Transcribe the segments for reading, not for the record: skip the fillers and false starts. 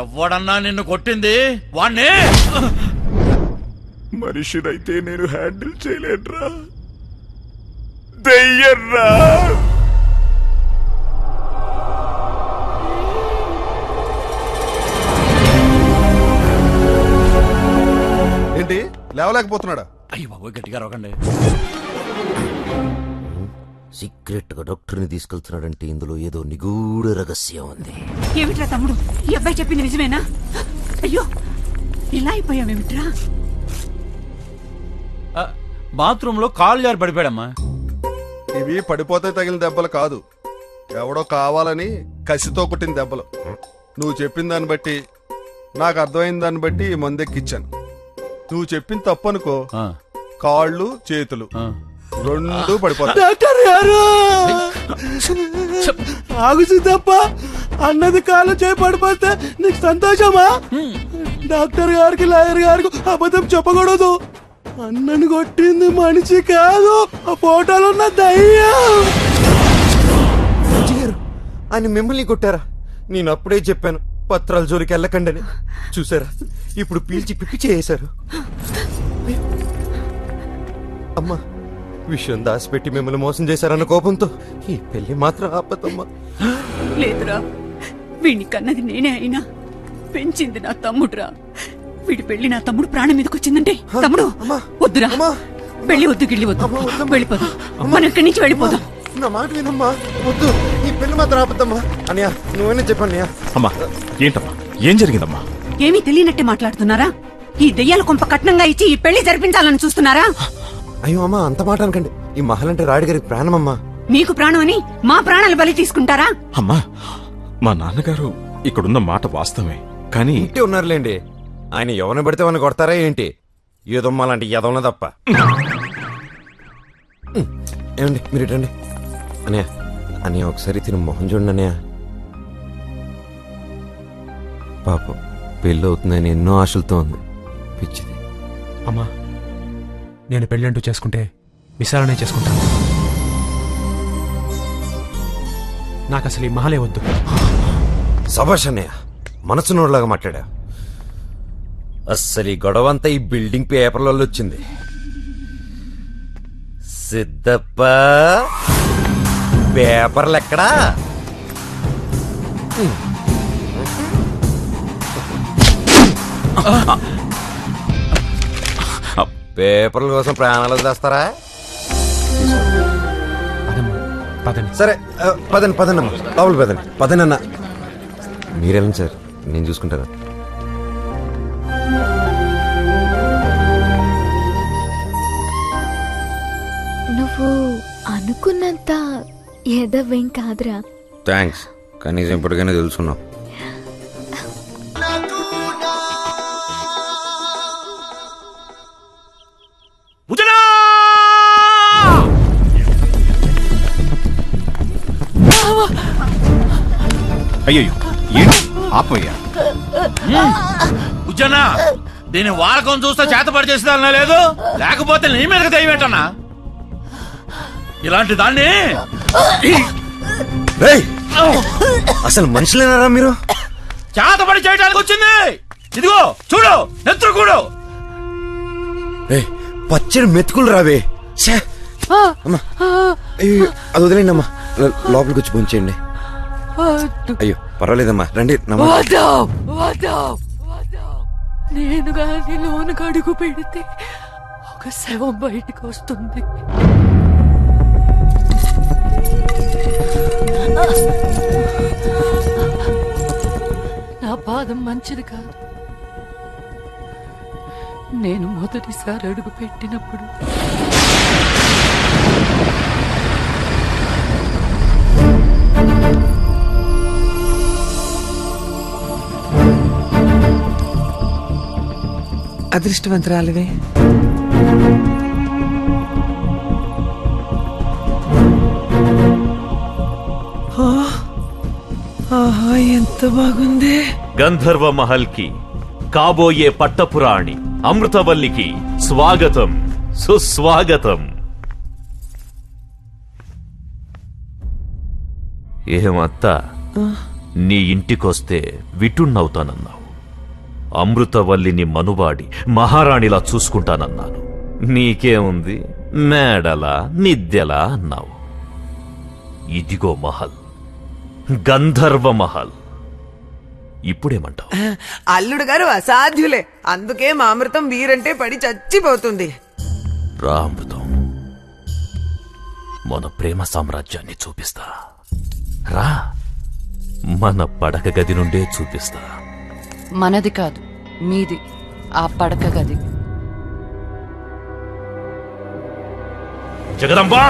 ఎవడన్నా నిన్ను కొట్టింది వాణ్ణి. మనిషినైతే నేను హ్యాండిల్ చేయలేనురా, దెయ్యర్రా. ఏంటి లేవలేకపోతున్నాడా? అయ్యి బాబు గట్టిగా రోకండి. సీక్రెట్ గా డాక్టర్ని తీసుకెళ్తున్నాడంటే ఇందులో ఏదో నిగూఢ రహస్యం ఉంది. ఏమిట్రా తమ్ముడు, ఈ అబ్బాయి చెప్పింది నిజమేనా? అయ్యో ఇలా అయిపోయావేమిట్రా? బాత్రూమ్ లో కాలు జారి పడిపోయాడమ్మా. ఇవి పడిపోతే తగిలిన దెబ్బలు కాదు, ఎవడో కావాలని కసితో కొట్టిన దెబ్బలు. నువ్వు చెప్పిన దాన్ని బట్టి, నాకు అర్థమైన దాన్ని బట్టి ఈ మందెక్కిచ్చాను. నువ్వు చెప్పింది తప్పనుకో, కాళ్ళు చేతులు రెండు పడిపోతాయి. డాక్టర్ గారు ఆగుసి తప్ప అన్నది కాళ్ళు చేయి పడిపోతే నీకు సంతోషమా? డాక్టర్ గారికి లాయర్ గారికి అబద్ధం చెప్పకూడదు. అన్నను కొట్టింది మనిషి కాదు, ఆ ఫోటోలో ఉన్న దయ్యం. ఆయన మిమ్మల్ని కొట్టారా? నేను అప్పుడే చెప్పాను పత్రాల జోలికి వెళ్ళకండి అని. చూసారా, ఇప్పుడు పీల్చి పిప్పి చేశారు. అమ్మా, విషయం దాచిపెట్టి మిమ్మల్ని మోసం చేశారన్న కోపంతో ఈ పెళ్లి మాత్రం ఆపదమ్మా. లేదురా, వీడిని కన్నది నేనే అయినా పెంచింది నా తమ్ముడురా. వీడి పెళ్లి నా తమ్ముడు ప్రాణం మీదకి వచ్చిందంటే తమ్ముడు వద్దురా, పెళ్లి వద్దు, గిళ్ళి వద్దు, వెళ్ళిపోదాం. మనం ఇక్కడి నుంచి వెళ్ళిపోదాం. నా మాట వినమ్మా, వద్దు, ఈ పెళ్లి మాత్రం ఆపద్దమ్మా. అన్నయ్య నువ్వేనా చెప్పన్నయ్యా. అమ్మా ఏంటమ్మా, ఏం జరిగిందమ్మా? ఏమీ తెలియనట్టే మాట్లాడుతున్నారా? ఈ దెయ్యాల కొంప కట్నంగా ఇచ్చి ఈ పెళ్లి జరిపించాలని చూస్తున్నారా? అయ్యో అమ్మా, అంత మాట అనకండి. ఈ మహలంటే రాయుడిగారికి ప్రాణమమ్మా. మీకు ప్రాణం అని మా ప్రాణాలు బలి తీసుకుంటారా? అమ్మా, మా నాన్నగారు ఇక్కడున్న మాట వాస్తవమే, కానీ ఇంటి ఉన్నారులేండి. ఆయన ఎవరిని పడితే వాళ్ళని కొడతారా ఏంటి? ఏదమ్మా లాంటి ఎదవన తప్ప. ఏమండి మీరు ఇటండి. అన్నయ్య అన్నయ్య ఒకసారి తిని మొహం చూడండి అన్నయ్య. పాపం పెళ్ళి అవుతుందని ఎన్నో ఆశలతో ఉంది, పిచ్చిది. అమ్మా, నేను పెళ్ళంటూ చేసుకుంటే విశాలనే చేసుకుంటాను. నాకు అసలు ఈ మహలే వద్దు. సభాష్ అన్నయ్య, మనసు నోడులాగా మాట్లాడా. అస్సలు ఈ గొడవంతా ఈ బిల్డింగ్ పేపర్లలో వచ్చింది. సిద్ధప్ప, పేపర్లు ఎక్కడా? పేపర్ల కోసం ప్రాణాలు వదిలేస్తారా? సరే పదండి పదండి అమ్మా, లోపల పదండి. పదండి అన్న, మీరేం సార్, నేను చూసుకుంటాను. నువ్వు అనుకున్నంత ఎదవేం కాదురా. థ్యాంక్స్, కనీసం ఇప్పటికైనా తెలుసుకున్నావు. అయ్యో ఏంటి ఆపయ్యా? ఉజ్జనా, దీని వాడకం చూస్తే చేతపడి చేసేదాన్నా లేదు, లేకపోతే నీ మీదకి దయవేటన్నా. ఇలాంటి దాన్ని అసలు మనుషులేనారా మీరు? చేతపడి చేయడానికి వచ్చింది. ఇదిగో చూడు, నెత్తురు కూడు. పచ్చడి మెతుకులు రావే. అది వదిలేండి అమ్మా, లోపలికి వచ్చి పోంచేయండి. అయ్యో పర్వాలేదమ్మా, రండి. నేను గాని లోనికి అడుగు పెడితే ఒక శవం బయటకు వస్తుంది. నా పాదం మంచిది కాదు. నేను మొదటిసారి అడుగు పెట్టినప్పుడు అదృష్టవంతురాలివే. ఎంత బాగుంది. గంధర్వ మహల్ కి కాబోయే పట్టపురాణి అమృతవల్లికి స్వాగతం, సుస్వాగతం. ఏమత్తా, నీ ఇంటికొస్తే విటున్నవుతానన్నావు. అమృతవల్లిని మనువాడి మహారాణిలా చూసుకుంటానన్నాను. నీకేముంది, మేడలా నిద్దెలా అన్నావు. ఇదిగో మహల్, గంధర్వ మహల్. ఇప్పుడేమంటావు? అల్లుడు గారు అసాధ్యులే, అందుకే మా అమృతం వీరంటే పడి చచ్చిపోతుంది. రా అమృతం, మన ప్రేమ సామ్రాజ్యాన్ని చూపిస్తా. రా, మన పడక గది నుండే చూపిస్తా. మనది కాదు, మీది ఆ పడక గది. జగదంబా,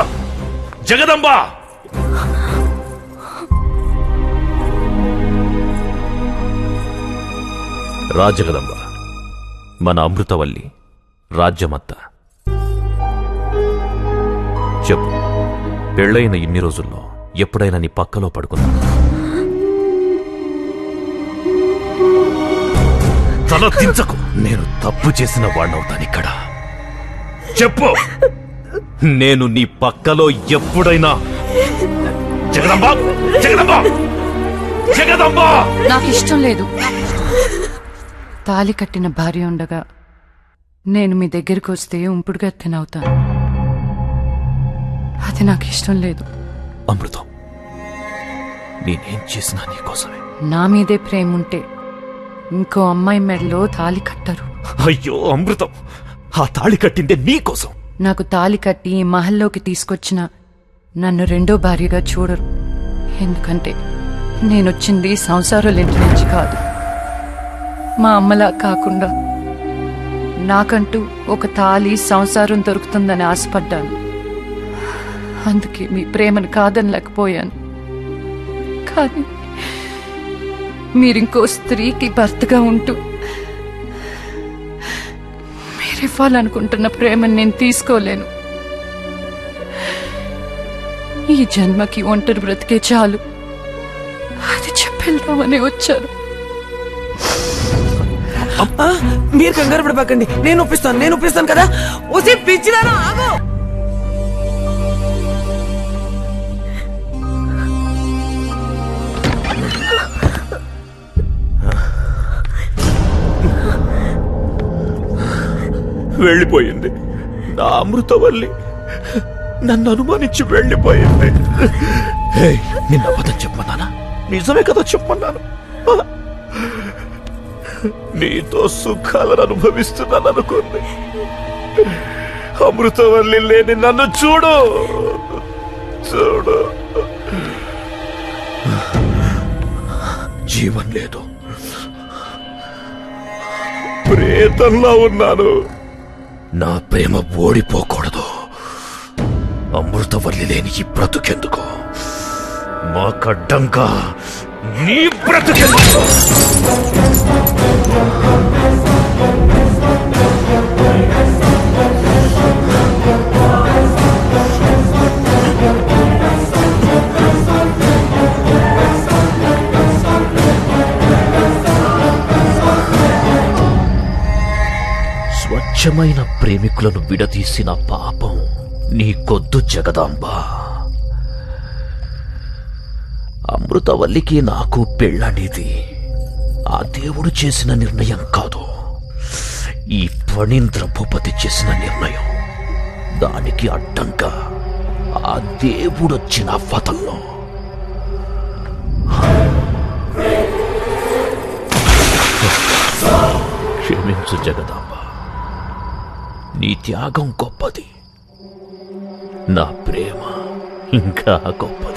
జగదంబా! రా జగదంబ, మన అమృతవల్లి రాజ్యమత్త. చెప్పు, పెళ్ళైన ఇన్ని రోజుల్లో ఎప్పుడైనా నీ పక్కలో పడుకున్నా? తల దించకు, నేను తప్పు చేసిన వాణ్ణవుతానిక్కడ. చెప్పు, నేను నీ పక్కలో ఎప్పుడైనా? జగదంబ, జగదంబ, జగదంబ! నాకు ఇష్టం లేదు. తాలి కట్టిన భార్య ఉండగా నేను మీ దగ్గరికి వస్తే ఉంపుడుగా తినవుతాను. అది నాకు ఇష్టం లేదు. అమృతం, నేనేం చేసినా నీకోసమే. నా మీదే ప్రేమ ఉంటే ఇంకో అమ్మాయి మెడలో తాలి కట్టరు. అయ్యో అమృతం, ఆ తాళి కట్టిందే నీకోసం. నాకు తాలి కట్టి ఈ మహల్లోకి తీసుకొచ్చిన నన్ను రెండో భార్యగా చూడరు. ఎందుకంటే నేనొచ్చింది సంసారాలింటి నుంచి కాదు. మా అమ్మలా కాకుండా నాకంటూ ఒక తాలి సంసారం దొరుకుతుందని ఆశపడ్డాను. అందుకే మీ ప్రేమను కాదనలేకపోయాను. కానీ మీరింకో స్త్రీకి భర్తగా ఉంటూ మీరివ్వాలనుకుంటున్న ప్రేమను నేను తీసుకోలేను. ఈ జన్మకి ఒంటరి బ్రతికే చాలు, అది చెప్పేద్దామని వచ్చాను. మీరు కంగారు పడబాకండి, నేను ఒప్పిస్తాను కదా. ఒసి పిచ్చిదానా, ఆగు! వెళ్ళిపోయింది నా అమృతవల్లి, నన్ను అనుమానించి వెళ్ళిపోయింది. నిన్న అబద్ధం చెప్పమన్నానా? నిజమే కదా చెప్పమన్నాను. నీతో సుఖాలను అనుభవిస్తున్నాను అనుకుంది. అమృతవల్లి లేని నన్ను చూడు, చూడు. జీవం లేదు, ప్రేతంలా ఉన్నాను. నా ప్రేమ ఓడిపోకూడదు. అమృతవల్లి లేని ఈ బ్రతుకెందుకు? మాకడ్డంగా నీ బ్రతుకెందుకు? స్వచ్ఛమైన ప్రేమికులను విడదీసిన పాపం నీకొద్దు జగదాంబ. అమృతవల్లికి నాకు పెళ్ళనేది ఆ దేవుడు చేసిన నిర్ణయం కాదు, ఈ ఫణీంద్ర భూపతి చేసిన నిర్ణయం. దానికి అడ్డంగా ఆ దేవుడొచ్చిన వదల్లో. క్షమించు జగదాంబ, నీ త్యాగం గొప్పది, నా ప్రేమ ఇంకా గొప్పది.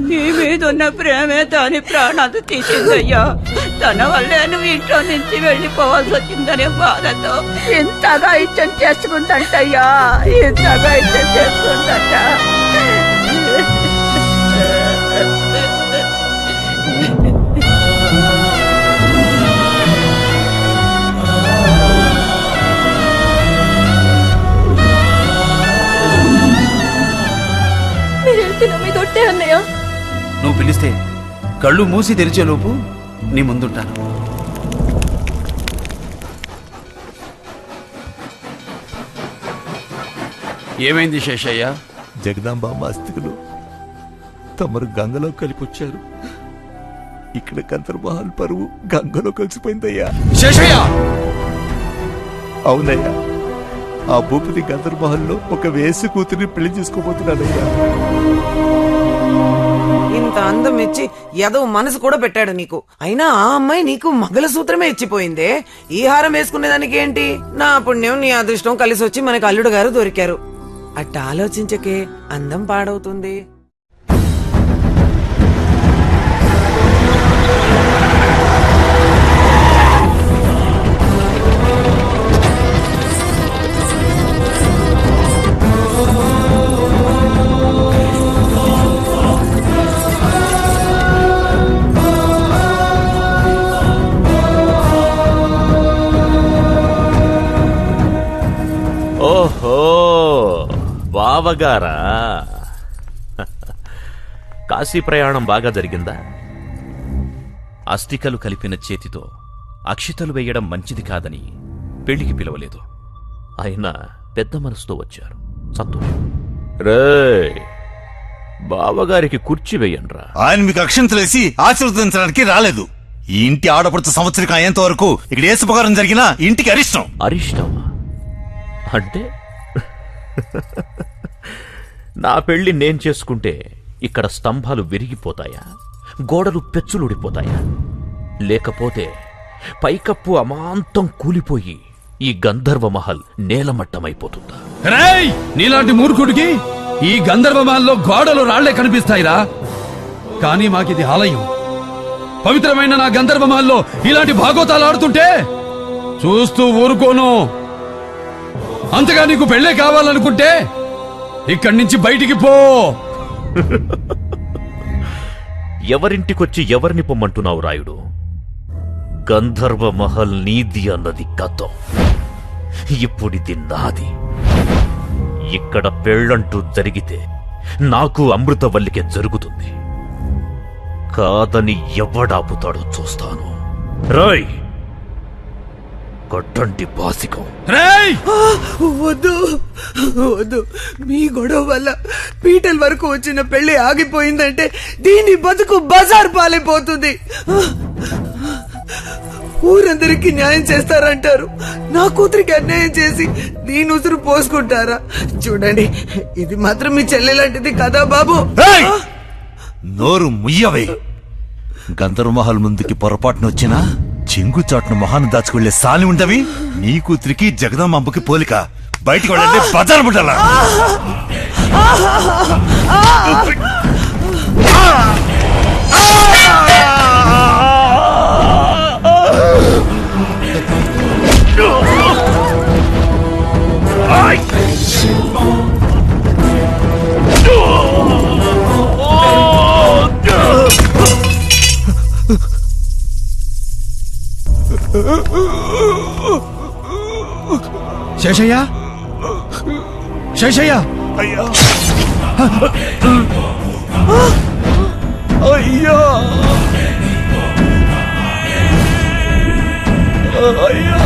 నీ మీదున్న ప్రేమే దాని ప్రాణాలు తీసిందయ్యా. తన వల్లే నువ్వు ఇంట్లో నుంచి వెళ్ళిపోవాల్సి వచ్చిందనే బాధతో ఇంతగా ఇచ్చం చేసుకుందంటయ్యా, ఇంతగా ఇచ్చం చేసుకుందంట. పూర్తి నా మీద ఒట్టే అన్నయ్య. నువ్వు పిలిస్తే కళ్ళు మూసి తెరిచే లోపు నీ ముందుంటాను. ఏమైంది శేషయ్య? జగదాంబామ్మ అస్థికులు తమరు గంగలో కలిపొచ్చారు. ఇక్కడ గంధర్వమహల్ పరువు గంగలో కలిసిపోయిందయ్యా. శేషయ్య! అవునయ్యా, ఆ భూపతి గంధర్వమహల్లో ఒక వేసి కూతురిని పెళ్లి చేసుకోబోతున్నాడయ్యా. ఇంత అందం ఇచ్చి ఏదో మనసు కూడా పెట్టాడు నీకు. అయినా ఆ అమ్మాయి నీకు మంగళసూత్రమే ఇచ్చిపోయిందే. ఈ హారం వేసుకునేదానికి ఏంటి? నా పుణ్యం నీ అదృష్టం కలిసి వచ్చి మనకు అల్లుడు గారు దొరికారు. అట్ట ఆలోచించకే, అందం పాడవుతుంది. ఓహో, బావగారా, కాశీ ప్రయాణం బాగా జరిగిందా? అస్థికలు కలిపిన చేతితో అక్షితలు వేయడం మంచిది కాదని పెళ్లికి పిలవలేదు. అయినా పెద్ద మనసుతో వచ్చారు, సంతోషం. రే, బావగారికి కుర్చీ వేయండ్రా. ఆయన మీకు అక్షంతలేసి ఆశీర్వదించడానికి రాలేదు. ఈ ఇంటి ఆడపడుతు సంవత్సరం అయ్యేంత వరకు ఇక్కడ ఏ శుభకారం జరిగినా ఇంటికి అరిష్టం. అరిష్టమా అంటే? నా పెళ్లి నేను చేసుకుంటే ఇక్కడ స్తంభాలు విరిగిపోతాయా, గోడలు పెచ్చులుడిపోతాయా? లేకపోతే పైకప్పు అమాంతం కూలిపోయి ఈ గంధర్వమహల్ నేలమట్టమైపోతుందా? రేయ్, నీలాంటి మూర్ఖుడికి ఈ గంధర్వమహల్లో గోడలు రాళ్లే కనిపిస్తాయిరా. కానీ మాకిది ఆలయం. పవిత్రమైన నా గంధర్వమహల్లో ఇలాంటి భాగోతాలు ఆడుతుంటే చూస్తూ ఊరుకోను. అంతగా నీకు పెళ్ళే కావాలనుకుంటే ఇక్కడి నుంచి బయటికి పో. ఎవరింటికొచ్చి ఎవరిని పొమ్మంటున్నావు రాయుడు? గంధర్వమహల్ నీది అన్నది గతం. ఇప్పుడిది నాది. ఇక్కడ పెళ్ళంటూ జరిగితే నాకు అమృతవల్లికే జరుగుతుంది. కాదని ఎవడాపుతాడో చూస్తాను. రాయ్, కొట్టండి బాసికం. రేయ్, వద్దు వద్దు, మీ గొడవ వల్ల పీటల వరకు వచ్చిన పెళ్లి ఆగిపోయిందంటే దీని బతుకు బజార్ పాలైపోతుంది. ఊరందరికీ న్యాయం చేస్తారంటారు, నా కూతురికి అన్యాయం చేసి దీని ఉసురు పోసుకుంటారా? చూడండి, ఇది మాత్రం మీ చెల్లెలాంటిది కదా బాబు. నోరు ముయ్యవే. గంధర్వమహల్ ముందుకి పొరపాటున వచ్చినా చెంగుచాటును మొహాన్ని దాచుకుళ్లే సాలి ఉండవి. నీ కూతురికి జగదమ్మకి పోలిక. బయటికి వెళ్ళండి, బజార్ పుట్టాల. శేషయ్య, శేషయ్య, అయ్యా, అయ్యా, అయ్యా.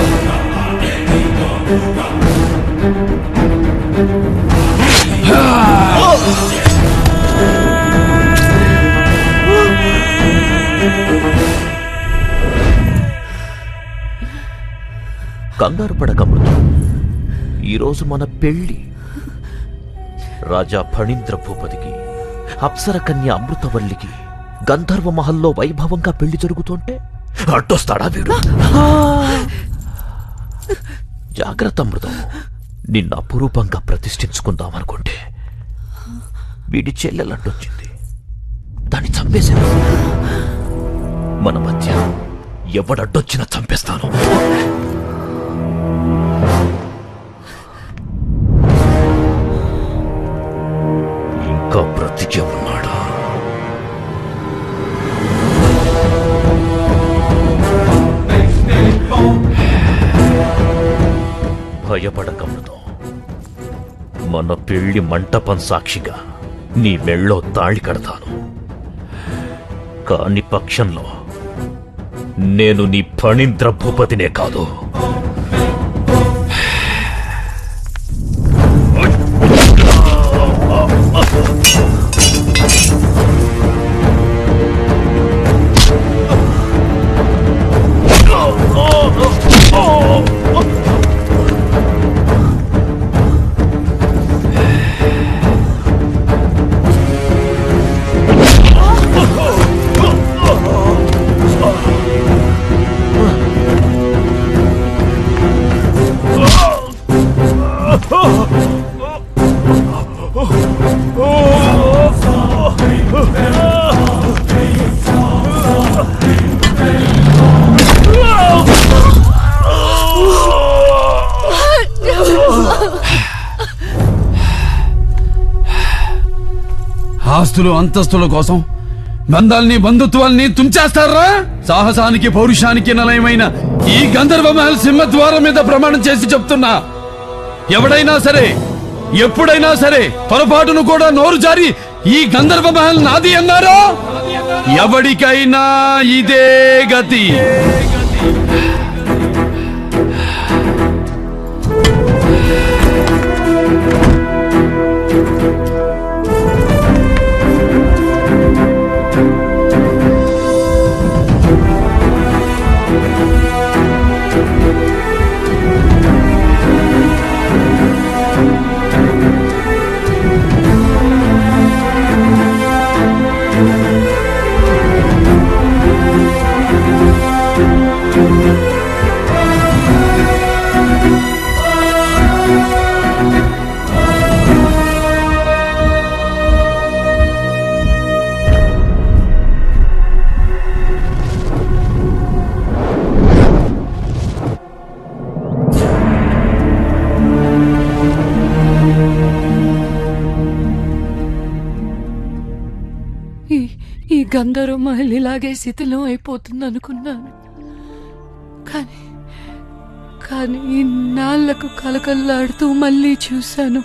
కంగారు పడకమృతం. ఈరోజు మన పెళ్లి. రాజా ఫణీంద్ర భూపతికి, అప్సర కన్య అమృతవల్లికి గంధర్వమహల్లో వైభవంగా పెళ్లి జరుగుతుంటే అడ్డొస్తాడా వీడు? జాగ్రత్త అమృతం. నిన్ను అపురూపంగా ప్రతిష్ఠించుకుందామనుకుంటే వీడి చెల్లెలడ్డొచ్చింది. దాన్ని చంపేశాను. మన మధ్య ఎవడడ్డొచ్చినా చంపేస్తాను. ఇంకా బ్రతికే ఉన్నాడా? భయపడకమృతం. మన పెళ్లి మంటపం సాక్షిగా నీ మెళ్ళో తాళి కడతాను. కాని పక్షంలో నేను నీ ఫణీంద్ర భూపతినే కాదు, ఆస్తులు అంతస్తుల కోసం బంధాల్ని బంధుత్వాల్ని తుంచేస్తారా? సాహసానికి పౌరుషానికి నిలయమైన ఈ గంధర్వ మహల్ సింహద్వారం మీద ప్రమాణం చేసి చెప్తున్నా, ఎవడైనా సరే ఎప్పుడైనా సరే పొరపాటును కూడా నోరు జారి ఈ గంధర్వ మహల్ నాది అన్నారో ఎవడికైనా ఇదే గతి. ఈ గంధర్వ మహల్ ఇలాగే శిథిలం అయిపోతుంది అనుకున్నాను. కానీ ఇన్నాళ్లకు కలకల్లాడుతూ మళ్ళీ చూశాను.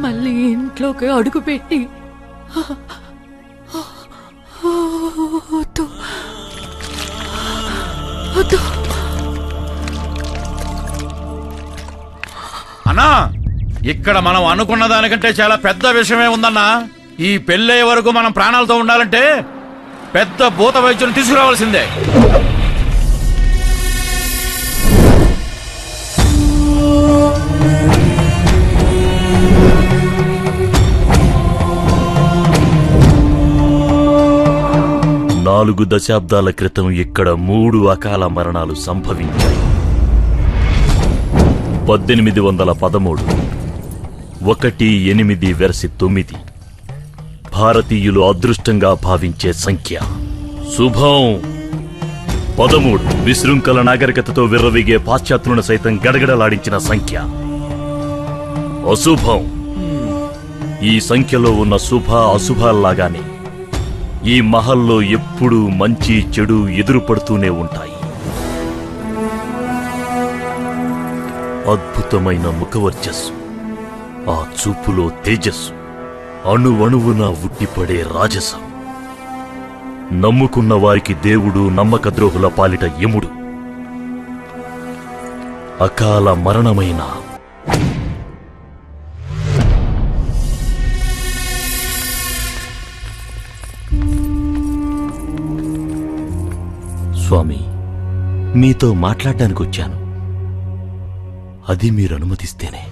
మళ్ళీ ఇంట్లోకి అడుగుపెట్టి అన్నా, ఇక్కడ మనం అనుకున్న దానికంటే చాలా పెద్ద విషయమే ఉందన్నా. ఈ పెళ్ళయ్యే వరకు మనం ప్రాణాలతో ఉండాలంటే పెద్ద భూత వైద్యుని తీసుకురావాల్సిందే. నాలుగు దశాబ్దాల క్రితం ఇక్కడ 3 అకాల మరణాలు సంభవించాయి. 1813, 1-8-9 భారతీయులు అదృష్టంగా భావించే సంఖ్య. శుభం 13 విశృంఖల నాగరికతతో విర్రవీగే పాశ్చాత్యులను సైతం గడగడలాడించిన సంఖ్య. అశుభం ఈ సంఖ్యలో ఉన్న శుభ అశుభాల్లాగానే ఈ మహల్లో ఎప్పుడూ మంచి చెడు ఎదురుపడుతూనే ఉంటాయి. అద్భుతమైన ముఖవర్చస్సు, ఆ చూపులో తేజస్సు, అణువణువున ఉట్టిపడే రాజసం, నమ్ముకున్న వారికి దేవుడు, నమ్మక ద్రోహుల పాలిట యముడు, అకాల మరణమైన స్వామి, మీతో మాట్లాడడానికి వచ్చాను. అది మీరు అనుమతిస్తేనే.